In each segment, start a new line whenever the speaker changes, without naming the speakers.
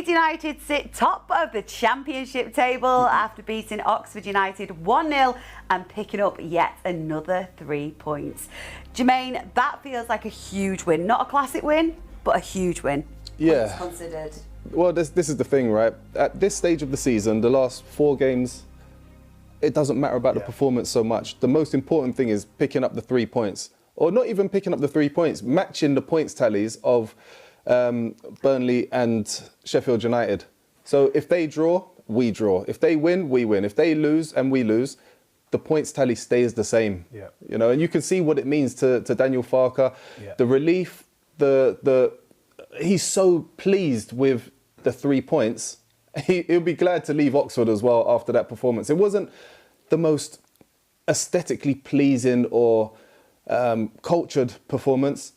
Leeds United sit top of the Championship table after beating Oxford United 1-0 and picking up yet another 3 points. Jermaine, that feels like a huge win. Not a classic win, but a huge win.
Yeah.
Points considered.
Well, this is the thing, right? At this stage of the season, the last 4 games, it doesn't matter about the performance so much. The most important thing is picking up the 3 points. Or not even picking up the 3 points, matching the points tallies of Burnley and Sheffield United. So if they draw, we draw. If they win, we win. If they lose and we lose, the points tally stays the same. Yeah. You know, and you can see what it means to Daniel Farke. Yeah. The relief, he's so pleased with the 3 points. He'll be glad to leave Oxford as well after that performance. It wasn't the most aesthetically pleasing or cultured performance,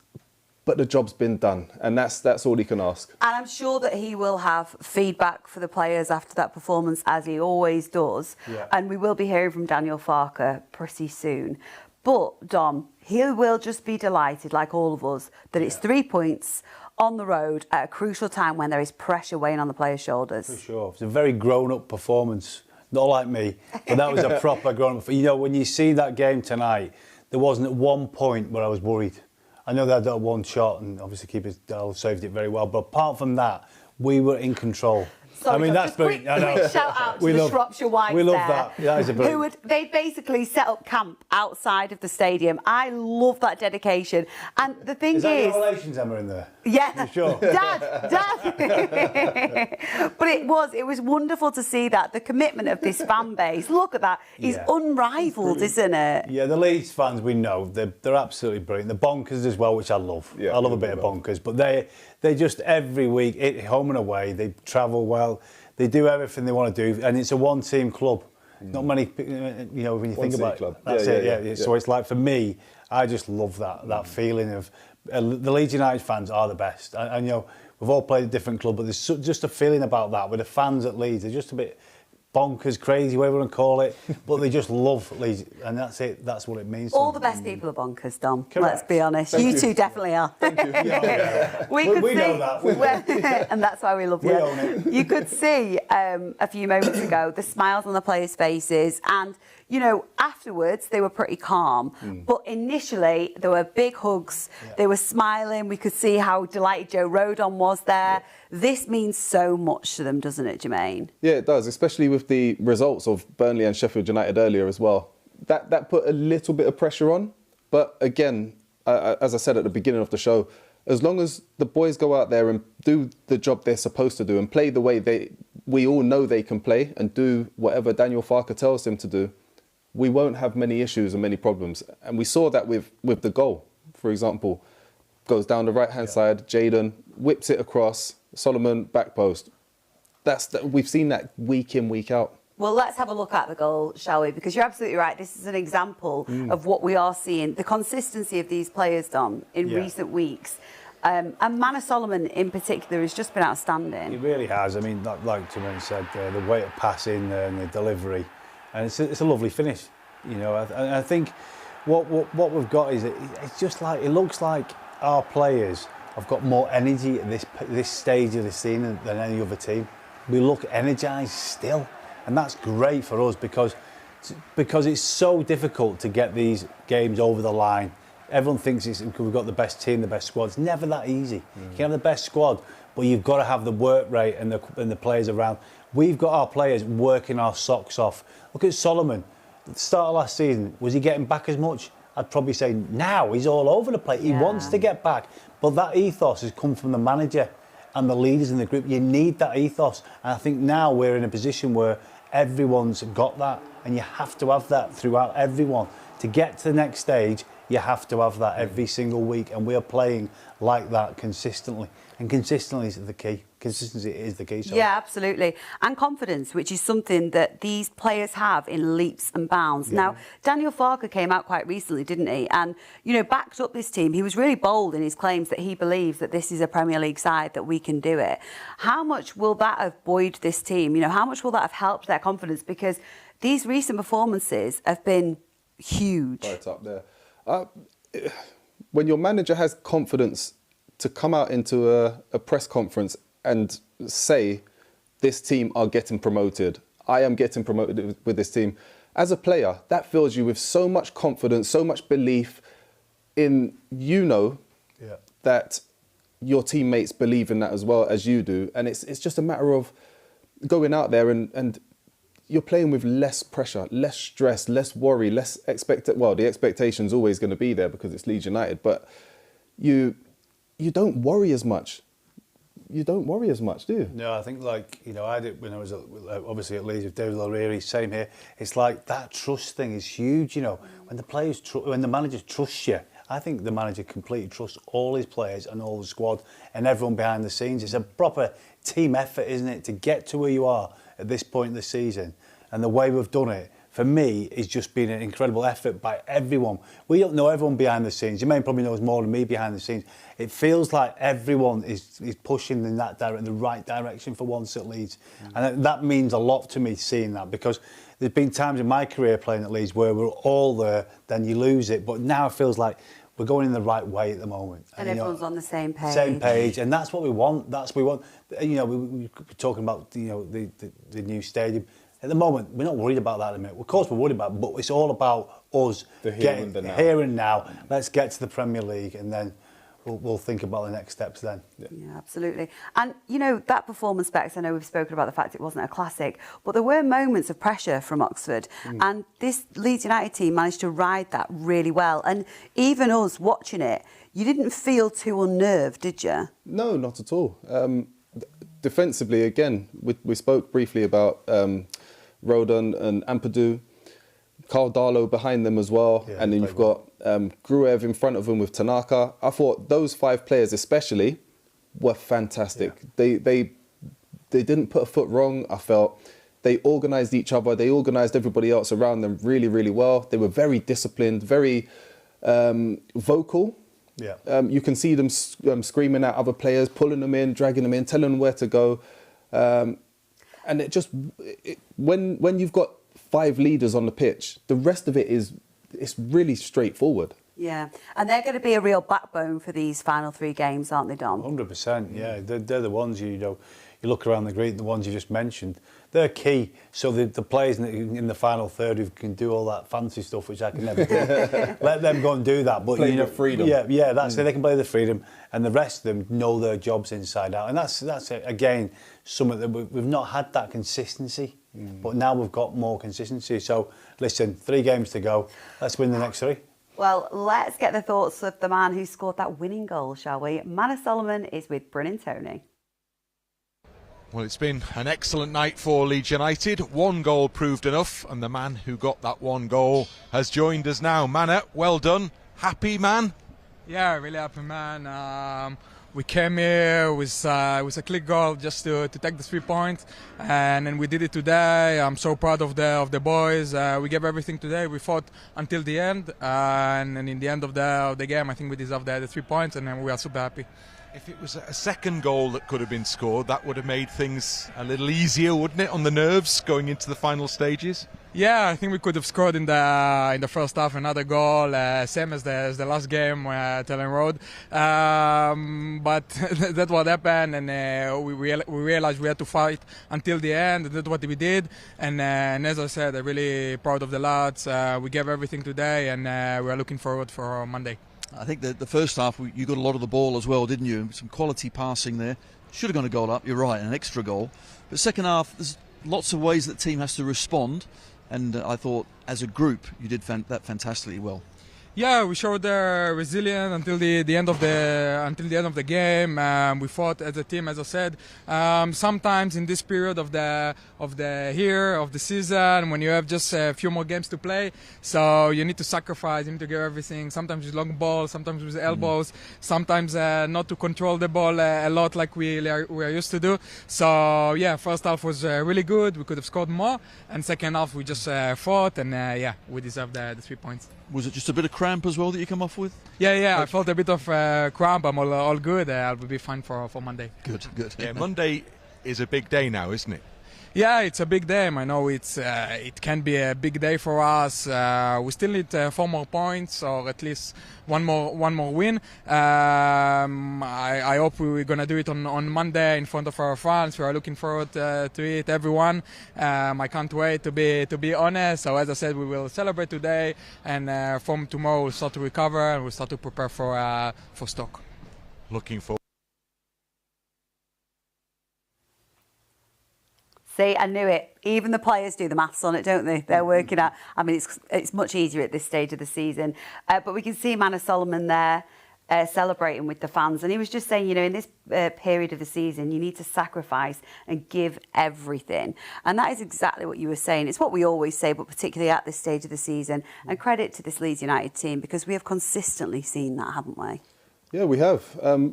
but the job's been done, and that's all he can ask. And
I'm sure that he will have feedback for the players after that performance, as he always does. Yeah. And we will be hearing from Daniel Farke pretty soon. But, Dom, he will just be delighted, like all of us, that it's 3 points on the road at a crucial time when there is pressure weighing on the players' shoulders.
For sure. It's a very grown-up performance. Not like me, but that was a proper grown-up. You know, when you see that game tonight, there wasn't at one point where I was worried. I know they had that one shot, and obviously keeper saved it very well. But apart from that, we were in control.
Sorry,
I mean, that's brilliant.
Quick shout out to the Shropshire Whites.
We love that. That is a brilliant.
They basically set up camp outside of the stadium. I love that dedication. And the thing is,
that your relations, Emma, in there?
Yeah.
You sure?
Dad. But it was wonderful to see that the commitment of this fan base. Look at that. Is unrivaled, isn't it?
Yeah, the Leeds fans, we know they're absolutely brilliant. The bonkers as well, which I love. Yeah, I love a bit of bonkers, but they just every week, home and away, they travel well. They do everything they want to do, and it's a one-team club. Not many, you know, when you think about it. That's it. So it's like, for me, I just love that feeling of the Leeds United fans are the best. And you know, we've all played a different club, but there's just a feeling about that with the fans at Leeds. They're just a bit bonkers, crazy, whatever you want to call it, but they just love Leeds, and that's it. That's what it means.
All the best people are bonkers, Dom.
Correct.
Let's be honest. You two definitely are.
Thank you. We know that.
And that's why we love you.
We own it.
You could see a few moments ago the smiles on the players' faces, and you know, afterwards they were pretty calm. But initially there were big hugs. They were smiling. We could see how delighted Joe Rodon was there. This means so much to them, doesn't it, Jermaine?
Yeah, it does, especially with the results of Burnley and Sheffield United earlier as well. That put a little bit of pressure on. But again, as I said at the beginning of the show, as long as the boys go out there and do the job they're supposed to do and play the way we all know they can play and do whatever Daniel Farke tells them to do, we won't have many issues and many problems. And we saw that with the goal, for example. Goes down the right-hand side, Jayden whips it across, Solomon back post. We've seen that week in, week out.
Well, let's have a look at the goal, shall we? Because you're absolutely right. This is an example of what we are seeing, the consistency of these players, Dom, in recent weeks. And Manor Solomon in particular has just been outstanding.
He really has. I mean, like Jermaine said, the way of passing and the delivery, and it's a lovely finish. You know, I think what we've got is it's just like, it looks like our players have got more energy at this stage of the season than any other team. We look energised still, and that's great for us because it's so difficult to get these games over the line. Everyone thinks we've got the best team, the best squad. It's never that easy. You can have the best squad, but you've got to have the work rate and the players around. We've got our players working our socks off. Look at Solomon. At the start of last season, was he getting back as much? I'd probably say now he's all over the place. He wants to get back. But that ethos has come from the manager and the leaders in the group. You need that ethos. And I think now we're in a position where everyone's got that. And you have to have that throughout everyone. To get to the next stage, you have to have that every single week. And we are playing like that consistently. And consistency is the key. Consistency is the key. Sorry.
Yeah, absolutely. And confidence, which is something that these players have in leaps and bounds. Yeah. Now, Daniel Farke came out quite recently, didn't he? And, you know, backed up this team. He was really bold in his claims that he believes that this is a Premier League side, that we can do it. How much will that have buoyed this team? You know, how much will that have helped their confidence? Because these recent performances have been huge.
Right up there. When your manager has confidence to come out into a press conference and say this team are getting promoted. I am getting promoted with this team. As a player, that fills you with so much confidence, so much belief in, that your teammates believe in that as well as you do. And it's just a matter of going out there and you're playing with less pressure, less stress, less worry, less the expectation's always going to be there because it's Leeds United, but you don't worry as much. You don't worry as much, do you?
No, I think I did when I was obviously at Leeds with David O'Leary, same here. It's like that trust thing is huge, when when the manager trusts you. I think the manager completely trusts all his players and all the squad and everyone behind the scenes. It's a proper team effort, isn't it, to get to where you are at this point in the season. And the way we've done it, for me, is just been an incredible effort by everyone. We don't know everyone behind the scenes. Jermaine probably knows more than me behind the scenes. It feels like everyone is pushing in the right direction for once at Leeds. And that means a lot to me, seeing that, because there's been times in my career playing at Leeds where we're all there, then you lose it. But now it feels like we're going in the right way at the moment.
And everyone's on the same page.
Same page, and that's what we want. That's what we want. We were talking about the new stadium. At the moment, we're not worried about that at the minute. Of course, we're worried about it, but it's all about us getting here and now. Let's get to the Premier League, and then we'll think about the next steps then.
Yeah, absolutely. And, that performance, Bex, I know we've spoken about the fact it wasn't a classic, but there were moments of pressure from Oxford. And this Leeds United team managed to ride that really well. And even us watching it, you didn't feel too unnerved, did you?
No, not at all. Defensively, again, we spoke briefly about Rodon and Ampadu. Carl Darlow behind them as well, and then you've got Gruev in front of him with Tanaka. I thought those 5 players especially were fantastic. Yeah. They didn't put a foot wrong. I felt they organised each other. They organised everybody else around them really, really well. They were very disciplined, very vocal. Yeah. You can see them screaming at other players, pulling them in, dragging them in, telling them where to go. And when you've got 5 leaders on the pitch, the rest of it's really straightforward.
Yeah, and they're going to be a real backbone for these final 3 games, aren't they, Dom?
100%, yeah. They're the ones you look around the grid, the ones you just mentioned. They're key. So the players in the final third who can do all that fancy stuff, which I can never do, let them go and do that. But
play the freedom.
Yeah, that's it. They can play the freedom, and the rest of them know their jobs inside out. And that's again something that we've not had that consistency. But now we've got more consistency. So listen, 3 games to go. Let's win the next 3.
Well, let's get the thoughts of the man who scored that winning goal, shall we? Manor Solomon is with Bryn and Tony.
Well, it's been an excellent night for Leeds United. 1 goal proved enough, and the man who got that 1 goal has joined us now. Manor, well done. Happy, man?
Yeah, really happy, man. We came here with a click goal just to take the 3 points, and then we did it today. I'm so proud of the boys. We gave everything today. We fought until the end, and in the end of the game, I think we deserved the 3 points, and then we are super happy.
If it was a second goal that could have been scored, that would have made things a little easier, wouldn't it, on the nerves going into the final stages?
Yeah, I think we could have scored in the first half another goal, same as the last game at Elland Road. But that's what happened, and we realized we had to fight until the end, and that's what we did. And as I said, I'm really proud of the lads. We gave everything today, and we're looking forward for Monday.
I think that the first half you got a lot of the ball as well, didn't you? Some quality passing there. Should have gone a goal up, you're right, an extra goal. But second half, there's lots of ways that the team has to respond. And I thought, as a group, you did that fantastically well.
Yeah, we showed resilience until the end of the game. We fought as a team, as I said. Sometimes in this period of the season, when you have just a few more games to play, so you need to sacrifice, you need to give everything. Sometimes with long balls, sometimes with elbows, sometimes not to control the ball a lot like we are used to do. So yeah, first half was really good. We could have scored more, and second half we just fought, and we deserved the 3 points.
Was it just a bit of cramp as well that you come off with?
Yeah, I felt a bit of cramp. I'm all good. I'll be fine for Monday.
Good.
Yeah, Monday is a big day now, isn't it?
Yeah, it's a big day. I know it can be a big day for us. We still need 4 more points, or at least one more win. I hope we're gonna do it on Monday in front of our fans. We are looking forward to it, everyone. I can't wait, to be honest. So as I said, we will celebrate today, and from tomorrow we'll start to recover and we'll start to prepare for Stoke.
Looking forward.
See, I knew it. Even the players do the maths on it, don't they? They're working out. I mean, it's much easier at this stage of the season. But we can see Manor Solomon there celebrating with the fans. And he was just saying, in this period of the season, you need to sacrifice and give everything. And that is exactly what you were saying. It's what we always say, but particularly at this stage of the season. And credit to this Leeds United team, because we have consistently seen that, haven't we?
Yeah, we have.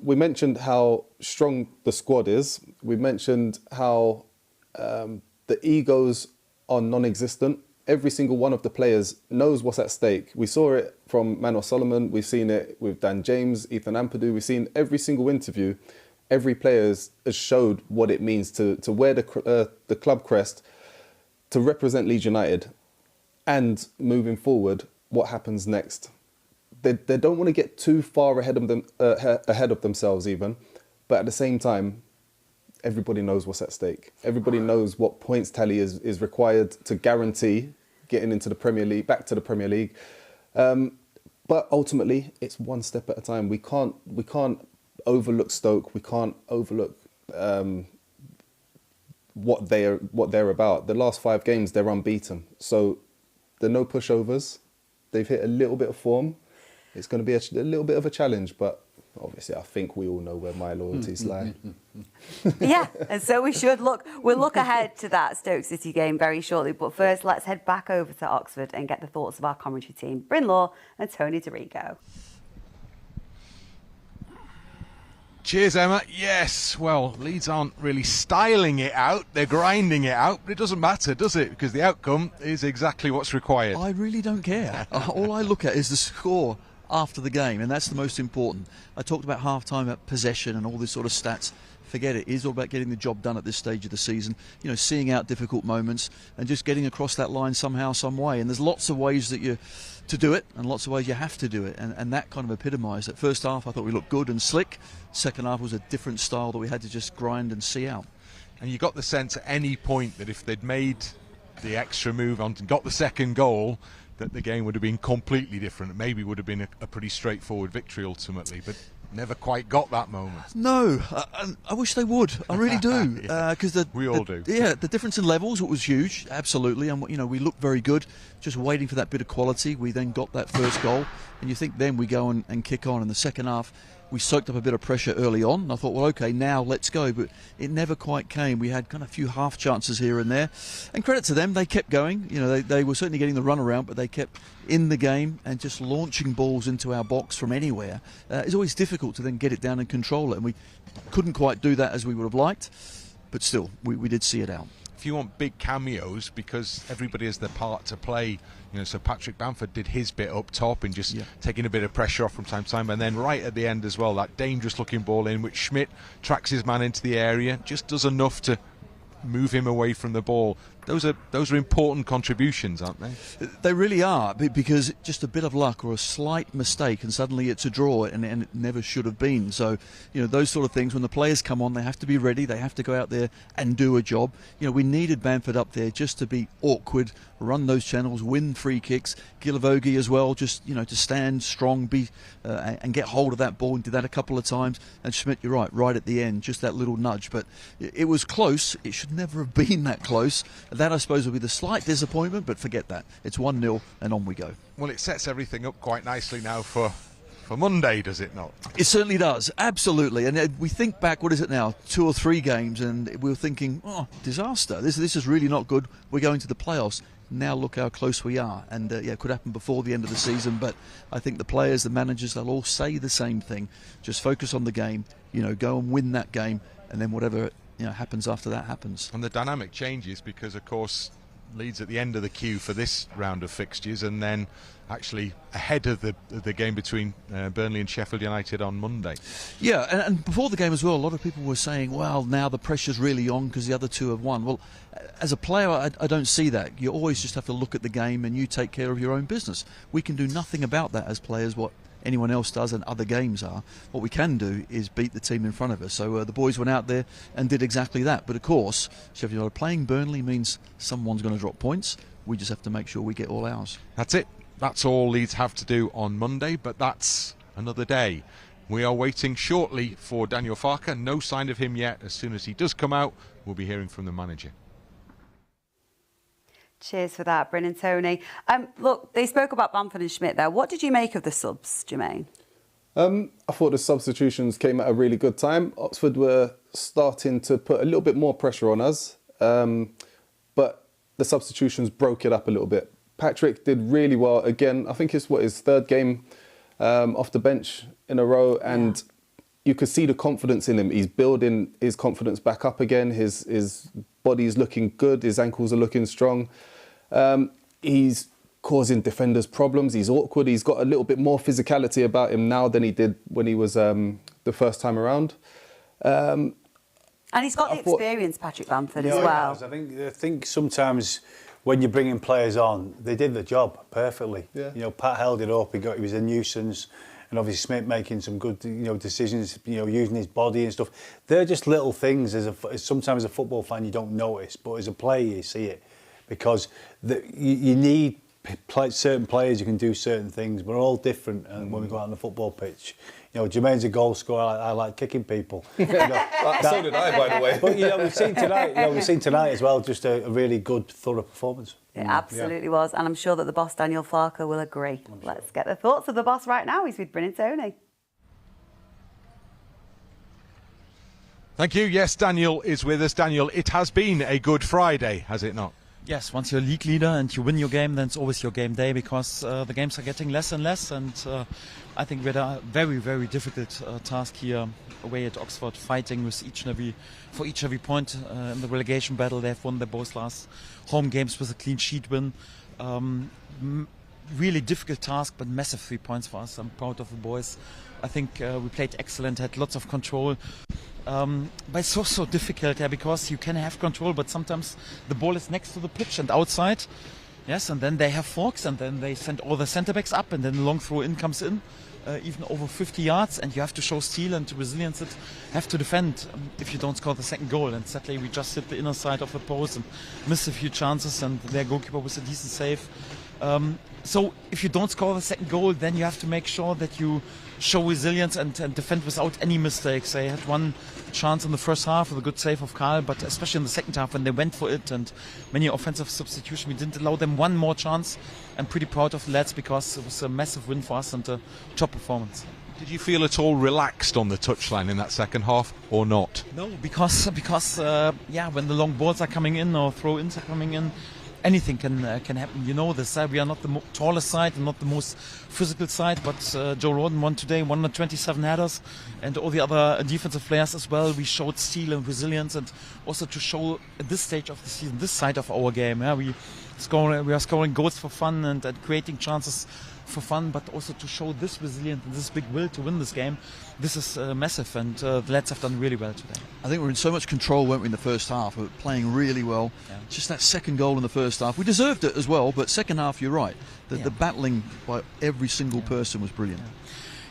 We mentioned how strong the squad is. We mentioned how the egos are non-existent. Every single one of the players knows what's at stake. We saw it from Manuel Solomon. We've seen it with Dan James, Ethan Ampadu. We've seen every single interview. Every player has showed what it means to wear the club crest, to represent Leeds United. And moving forward, what happens next? They don't want to get too far ahead of themselves even. But at the same time, everybody knows what's at stake. Everybody knows what points tally is required to guarantee getting into the Premier League, back to the Premier League. But ultimately, it's one step at a time. We can't overlook Stoke. We can't overlook what they're about. The last 5 games, they're unbeaten. So there are no pushovers. They've hit a little bit of form. It's going to be a little bit of a challenge, but obviously, I think we all know where my loyalties lie.
Yeah, and so we should look. We'll look ahead to that Stoke City game very shortly. But first, let's head back over to Oxford and get the thoughts of our commentary team, Bryn Law and Tony DeRico.
Cheers, Emma. Yes, well, Leeds aren't really styling it out. They're grinding it out, but it doesn't matter, does it? Because the outcome is exactly what's required.
I really don't care. All I look at is the score after the game, and that's the most important. I talked about half-time, about possession and all this sort of stats. Forget it. It's all about getting the job done at this stage of the season, seeing out difficult moments and just getting across that line somehow, some way. And there's lots of ways to do it, and lots of ways you have to do it, and that kind of epitomised it. First half, I thought we looked good and slick. Second half was a different style that we had to just grind and see out.
And you got the sense at any point that if they'd made the extra move on and got the second goal, that the game would have been completely different. Maybe would have been a pretty straightforward victory ultimately, but never quite got that moment.
No, I wish they would. I really do, because
we all do.
Yeah, the difference in levels was huge, absolutely, and we looked very good. Just waiting for that bit of quality. We then got that first goal, and you think then we go and kick on in the second half. We soaked up a bit of pressure early on, and I thought, well, okay, now let's go. But it never quite came. We had kind of a few half chances here and there. And credit to them, they kept going. They were certainly getting the run around, but they kept in the game and just launching balls into our box from anywhere. It's always difficult to then get it down and control it. And we couldn't quite do that as we would have liked. But still, we did see it out.
If you want big cameos, because everybody has their part to play, so Patrick Bamford did his bit up top and just taking a bit of pressure off from time to time, and then right at the end as well, that dangerous looking ball in which Schmidt tracks his man into the area, just does enough to move him away from the ball. Those are important contributions, aren't they?
They really are, because just a bit of luck or a slight mistake and suddenly it's a draw, and it never should have been. So, those sort of things, when the players come on, they have to be ready, they have to go out there and do a job. We needed Bamford up there just to be awkward, run those channels, win free kicks. Gilavogi as well, just, to stand strong, and get hold of that ball, and did that a couple of times. And Schmidt, you're right at the end, just that little nudge. But it was close. It should never have been that close. That, I suppose, will be the slight disappointment, but forget that. It's 1-0 and on we go.
Well, it sets everything up quite nicely now for Monday, does it not?
It certainly does, absolutely. And we think back, what is it now, 2 or 3 games, and we were thinking, disaster. This is really not good. We're going to the playoffs. Now look how close we are. And it could happen before the end of the season, but I think the players, the managers, they'll all say the same thing. Just focus on the game, go and win that game, and then whatever happens after that happens.
And the dynamic changes because, of course, Leeds at the end of the queue for this round of fixtures, and then actually ahead of the game between Burnley and Sheffield United on Monday.
Yeah, and before the game as well, a lot of people were saying, well, now the pressure's really on because the other two have won. Well, as a player, I don't see that. You always just have to look at the game and you take care of your own business. We can do nothing about that as players, what anyone else does and other games are. What we can do is beat the team in front of us. So the boys went out there and did exactly that. But of course, Sheffield United playing Burnley means someone's going to drop points. We just have to make sure we get all ours.
That's it. That's all Leeds have to do on Monday, but that's another day. We are waiting shortly for Daniel Farke. No sign of him yet. As soon as he does come out, we'll be hearing from the manager.
Cheers for that, Bryn and Tony. Look, they spoke about Bamford and Schmidt there. What did you make of the subs, Jermaine?
I thought the substitutions came at a really good time. Oxford were starting to put a little bit more pressure on us, but the substitutions broke it up a little bit. Patrick did really well. Again, I think it's his third game off the bench in a row, and you could see the confidence in him. He's building his confidence back up again. His body's looking good. His ankles are looking strong. He's causing defenders problems. He's awkward. He's got a little bit more physicality about him now than he did when he was the first time around.
And he's got the experience, Patrick Bamford, as well.
I think sometimes when you're bringing players on, they did the job perfectly.
Yeah.
You know, Pat held it up. He was a nuisance, and obviously Smith making some good, decisions. Using his body and stuff. They're just little things. Sometimes as a football fan you don't notice, but as a player you see it, because you need certain players who can do certain things. We're all different when we go out on the football pitch. Jermaine's a goal scorer. I like kicking people.
So did I, by the way.
But we've seen tonight. We've seen tonight as well. Just a really good, thorough performance.
It absolutely was, and I'm sure that the boss Daniel Farke will agree. Let's get the thoughts of the boss right now. He's with Bryn and Tony.
Thank you. Yes, Daniel is with us. Daniel, it has been a good Friday, has it not?
Yes, once you're league leader and you win your game, then it's always your game day, because the games are getting less and less, and I think we had a very, very difficult task here away at Oxford, fighting with each and every point in the relegation battle. They have won their both last home games with a clean sheet win. Really difficult task, but massive 3 points for us. I'm proud of the boys. I think we played excellent, had lots of control. But it's so difficult, because you can have control, but sometimes the ball is next to the pitch and outside. Yes, and then they have forks, and then they send all the centre backs up, and then the long throw in comes in, even over 50 yards, and you have to show steel and resilience. And have to defend if you don't score the second goal. And sadly, we just hit the inner side of the post and missed a few chances, and their goalkeeper was a decent save. So if you don't score the second goal, then you have to make sure that you show resilience and defend without any mistakes. They had one chance in the first half with a good save of Karl, but especially in the second half when they went for it and many offensive substitutions, we didn't allow them one more chance. I'm pretty proud of the lads, because it was a massive win for us and a top performance.
Did you feel at all relaxed on the touchline in that second half, or not?
No, because when the long balls are coming in or throw-ins are coming in, anything can happen. You know this. We are not the tallest side and not the most physical side, but Joe Roden won today 127 headers, and all the other defensive players as well. We showed steel and resilience, and also to show at this stage of the season, this side of our game. We are scoring goals for fun and creating chances for fun, but also to show this resilience and this big will to win this game. This is massive, and the lads have done really well today.
I think we're in so much control, weren't we, in the first half? We were playing really well. Yeah. Just that second goal in the first half. We deserved it as well, but second half, you're right. The battling by every single person was brilliant. Yeah.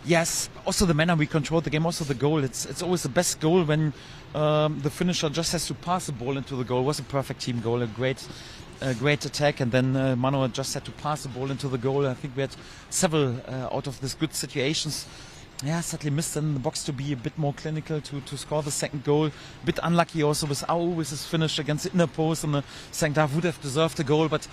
Yes, also the manner we controlled the game, also the goal. It's always the best goal when the finisher just has to pass the ball into the goal. It was a perfect team goal, a great attack, and then Mano just had to pass the ball into the goal. I think we had several out of these good situations. Sadly missed in the box to be a bit more clinical to score the second goal. A bit unlucky also with always his finish against the inner post in the second half. Would have deserved a goal, but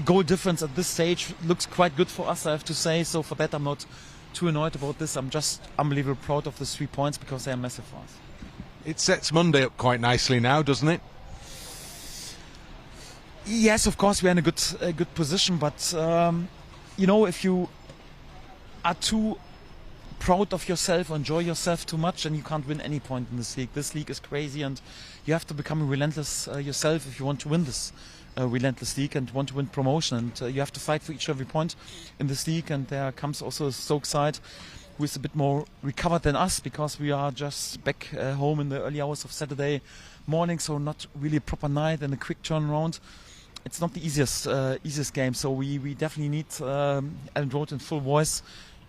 goal difference at this stage looks quite good for us, I have to say. So for that, I'm not too annoyed about this. I'm just unbelievably proud of the 3 points, because they are massive for us.
It sets Monday up quite nicely now, doesn't it?
Yes, of course we're in a good position, but if you are too proud of yourself, enjoy yourself too much, and you can't win any point in this league. This league is crazy, and you have to become relentless yourself if you want to win this relentless league and want to win promotion. And you have to fight for each and every point in this league. And there comes also a Stoke side who is a bit more recovered than us, because we are just back home in the early hours of Saturday morning, so not really a proper night and a quick turnaround. It's not the easiest game, so we definitely need Elland Road in full voice.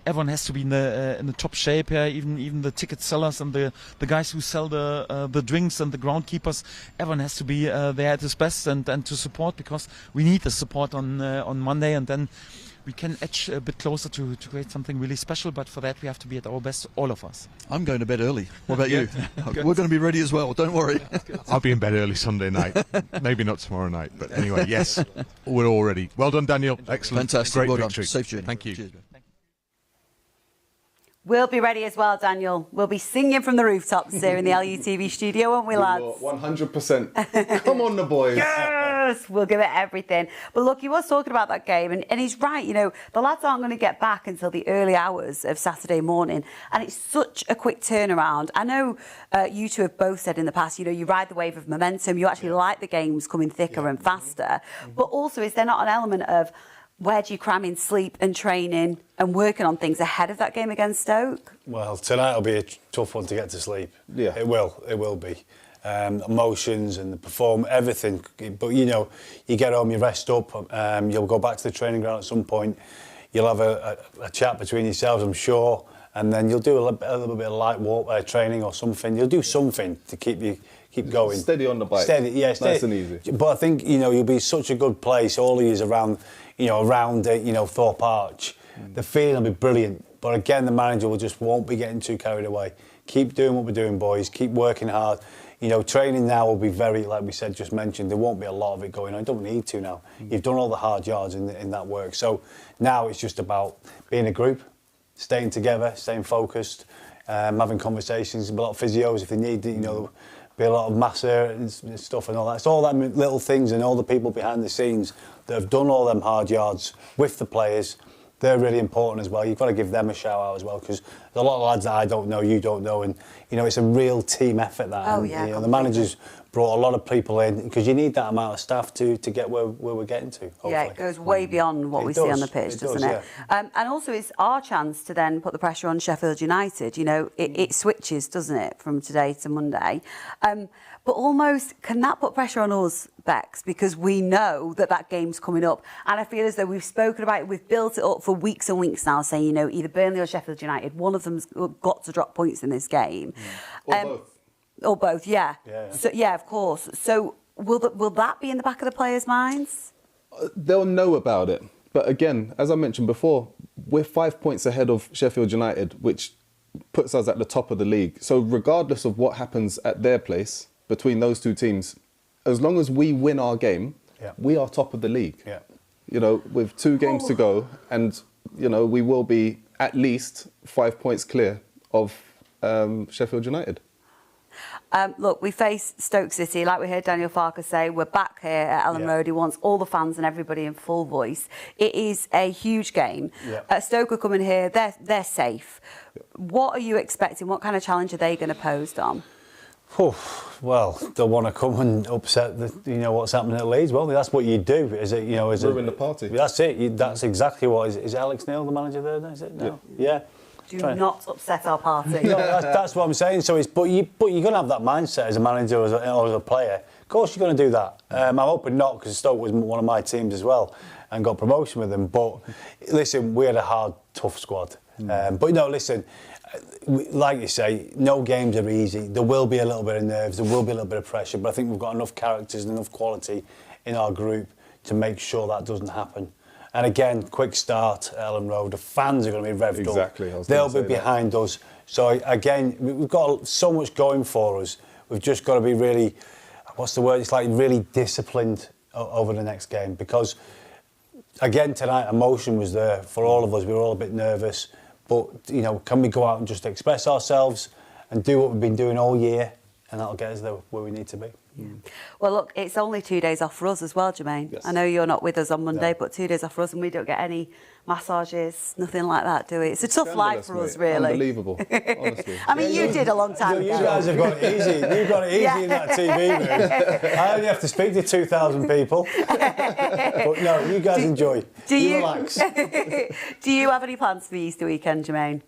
Everyone has to be in the top shape here, even the ticket sellers and the guys who sell the drinks and the groundkeepers. Everyone has to be there at his best and to support, because we need the support on Monday, and then we can edge a bit closer to create something really special. But for that we have to be at our best, all of us.
I'm going to bed early. What about you? We're going to be ready as well, don't worry.
I'll be in bed early Sunday night. Maybe not tomorrow night, but anyway, yes, we're all ready. Well done, Daniel. Excellent.
Fantastic.
Great
Well
victory.
done. Safe journey.
Thank you.
Cheers.
We'll be ready as well, Daniel. We'll be singing from the rooftops here in the LUTV studio, won't we, lads?
100%. Come on, the boys.
Yes, we'll give it everything. But look, he was talking about that game, and he's right. You know, the lads aren't going to get back until the early hours of Saturday morning, and it's such a quick turnaround. I know you two have both said in the past, you know, you ride the wave of momentum. You actually like the games coming thicker and faster. But also, is there not an element of where do you cram in sleep and training and working on things ahead of that game against Stoke?
Well, tonight will be a tough one to get to sleep.
Yeah.
It will be. Emotions and the perform, everything. But, you know, you get home, you rest up, you'll go back to the training ground at some point. You'll have a chat between yourselves, I'm sure, and then you'll do a little bit of light walk training or something. You'll do something to keep going.
Steady on the bike.
Steady.
Nice and easy.
But I think, you know, you'll be such a good place all the years around, you know, Thorpe Arch. The feeling will be brilliant. But again, the manager won't be getting too carried away. Keep doing what we're doing, boys. Keep working hard. You know, training now will be very, like we said, just mentioned, there won't be a lot of it going on. You don't need to now. You've done all the hard yards in that work. So now it's just about being a group, staying together, staying focused, having conversations, a lot of physios if they need, you know, be a lot of masseur and stuff and all that. It's all that little things, and all the people behind the scenes that have done all them hard yards with the players. They're really important as well. You've got to give them a shout out as well, because there's a lot of lads that I don't know, you don't know, and you know it's a real team effort. That
Oh,
and,
yeah,
you know, the managers brought a lot of people in, because you need that amount of staff to get where we're getting to. Hopefully.
Yeah, it goes way beyond what we see on the pitch, doesn't it? And also it's our chance to then put the pressure on Sheffield United. You know, it switches, doesn't it, from today to Monday. But almost, can that put pressure on us, Bex? Because we know that game's coming up. And I feel as though we've spoken about it, we've built it up for weeks and weeks now, saying, you know, either Burnley or Sheffield United, one of them's got to drop points in this game.
Or both.
Or both, yeah.
Yeah.
So, yeah, of course. So will that be in the back of the players' minds?
They'll know about it. But again, as I mentioned before, we're 5 points ahead of Sheffield United, which puts us at the top of the league. So regardless of what happens at their place, between those two teams, as long as we win our game, we are top of the league.
Yeah.
You know, with 2 games to go, and, you know, we will be at least 5 points clear of Sheffield United.
Look, we face Stoke City, like we heard Daniel Farke say, we're back here at Elland Road. He wants all the fans and everybody in full voice. It is a huge game. Stoke are coming here, they're safe. What are you expecting? What kind of challenge are they going to pose, Dom?
Well, they'll want to come and upset you know what's happening at Leeds. Well, that's what you do. Is it, you know,
ruin the party.
That's it. That's exactly what is Alex Neil the manager there? Is it? No. Yeah.
Do not upset our party.
No, that's what I'm saying. So but you're going to have that mindset as a manager or as a player. Of course, you're going to do that. I'm hoping not, because Stoke was one of my teams as well and got promotion with them. But listen, we had a hard, tough squad. But no, listen. Like you say, no games are easy. There will be a little bit of nerves, there will be a little bit of pressure, but I think we've got enough characters and enough quality in our group to make sure that doesn't happen. And again, quick start at Elland Road. The fans are going to be revved up.
Exactly.
They'll be behind us. So again, we've got so much going for us. We've just got to be really, what's the word? It's like really disciplined over the next game, because again tonight emotion was there for all of us. We were all a bit nervous. But, you know, can we go out and just express ourselves and do what we've been doing all year and that'll get us there where we need to be.
Well, look, it's only 2 days off for us as well, Jermaine.
Yes.
I know you're not with us on Monday,
No.
but 2 days off for us, and we don't get any massages, nothing like that, do we? It's a tough life for us, really.
Unbelievable, honestly.
I mean, you did a long time
You
ago.
guys have got it easy. You've got it easy in that TV room. I only have to speak to 2,000 people. But no, you guys enjoy. You relax.
Do you have any plans for the Easter weekend, Jermaine?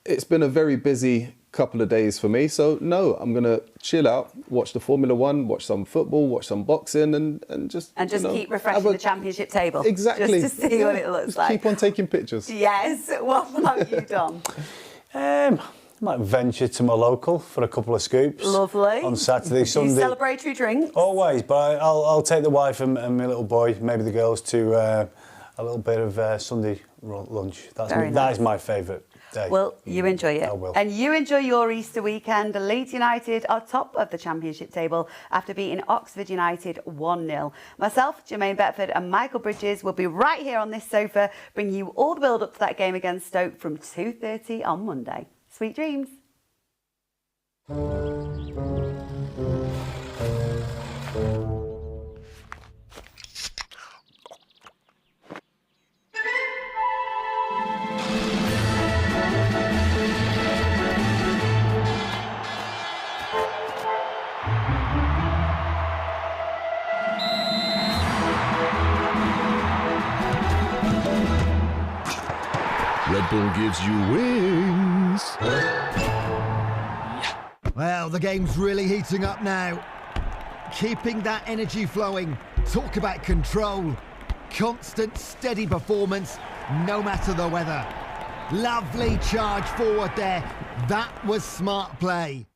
It's been a very busy couple of days for me, so no, I'm going to chill out, watch the Formula One, watch some football, watch some boxing, and just
Keep refreshing the championship table.
Exactly.
Just to see what it looks like.
Keep on taking pictures.
Yes. What about you, Dom?
Might venture to my local for a couple of scoops.
Lovely.
On Saturday,
Do
Sunday.
you celebratory drinks?
Always, but I'll take the wife and my little boy, maybe the girls, to a little bit of Sunday lunch. That is my favourite day.
Well, you enjoy it.
I will.
And you enjoy your Easter weekend. Leeds United are top of the championship table after beating Oxford United 1-0. Myself, Jermaine Beckford and Michael Bridges will be right here on this sofa, bringing you all the build up to that game against Stoke from 2:30 on Monday. Sweet dreams.
Red Bull gives you wings.
Well, the game's really heating up now. Keeping that energy flowing. Talk about control. Constant, steady performance, no matter the weather. Lovely charge forward there. That was smart play.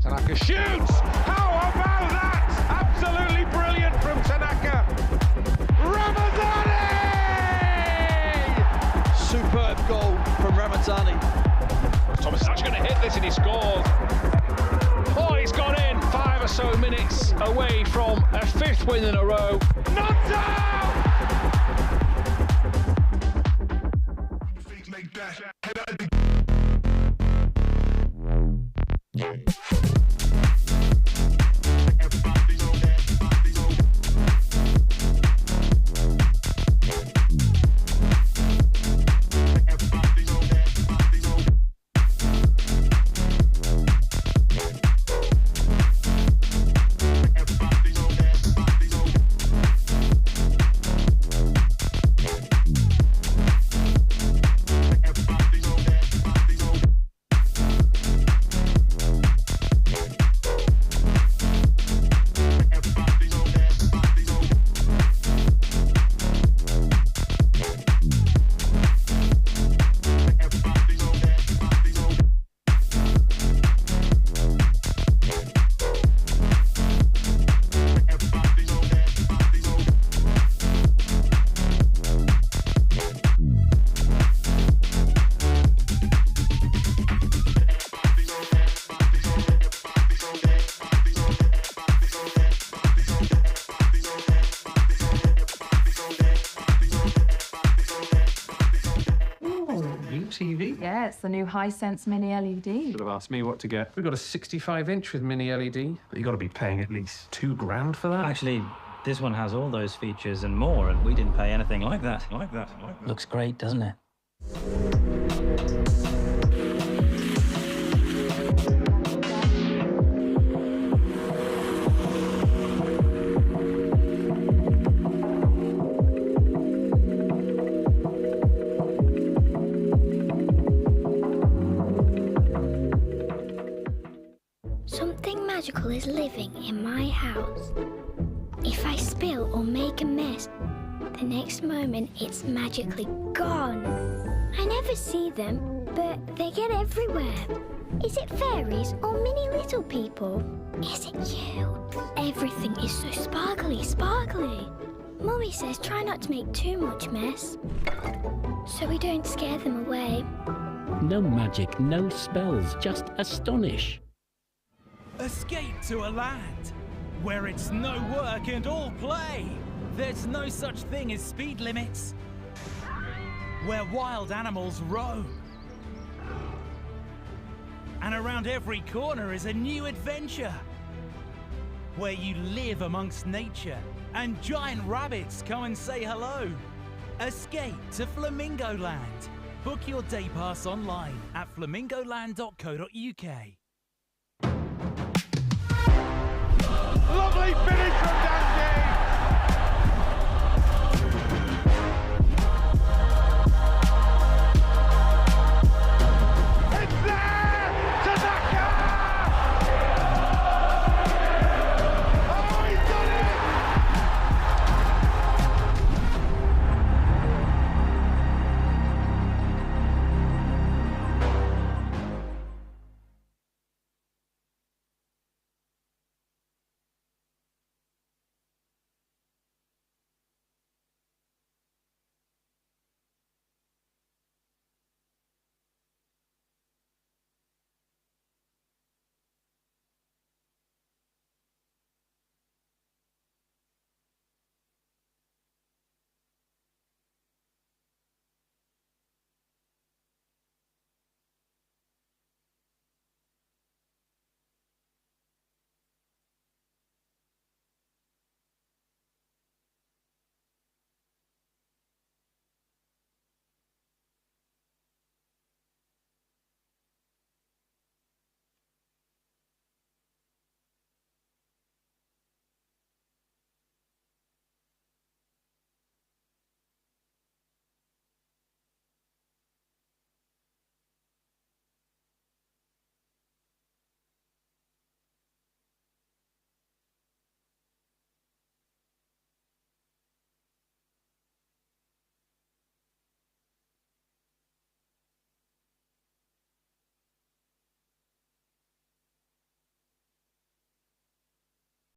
Tanaka shoots! How about that? Absolutely brilliant from Tanaka. Ramazani!
Superb goal from Ramazani.
Thomas is actually going to hit this and he scores. Oh, he's gone in 5 or so minutes away from a 5th win in a row. Not down!
TV? Yeah, it's the new Hisense Mini LED.
Should have asked me what to get. We've got a 65-inch with Mini LED. You've got to be paying at least $2 grand for that.
Actually, this one has all those features and more, and we didn't pay anything like that. Looks great, doesn't it?
Something magical is living in my house. If I spill or make a mess, the next moment it's magically gone. I never see them, but they get everywhere. Is it fairies or mini little people? Is it you? Everything is so sparkly, sparkly. Mummy says try not to make too much mess, so we don't scare them away.
No magic, no spells, just astonish.
Escape to a land where it's no work and all play. There's no such thing as speed limits. Where wild animals roam. And around every corner is a new adventure. Where you live amongst nature and giant rabbits come and say hello. Escape to Flamingo Land. Book your day pass online at flamingoland.co.uk.
Lovely finish from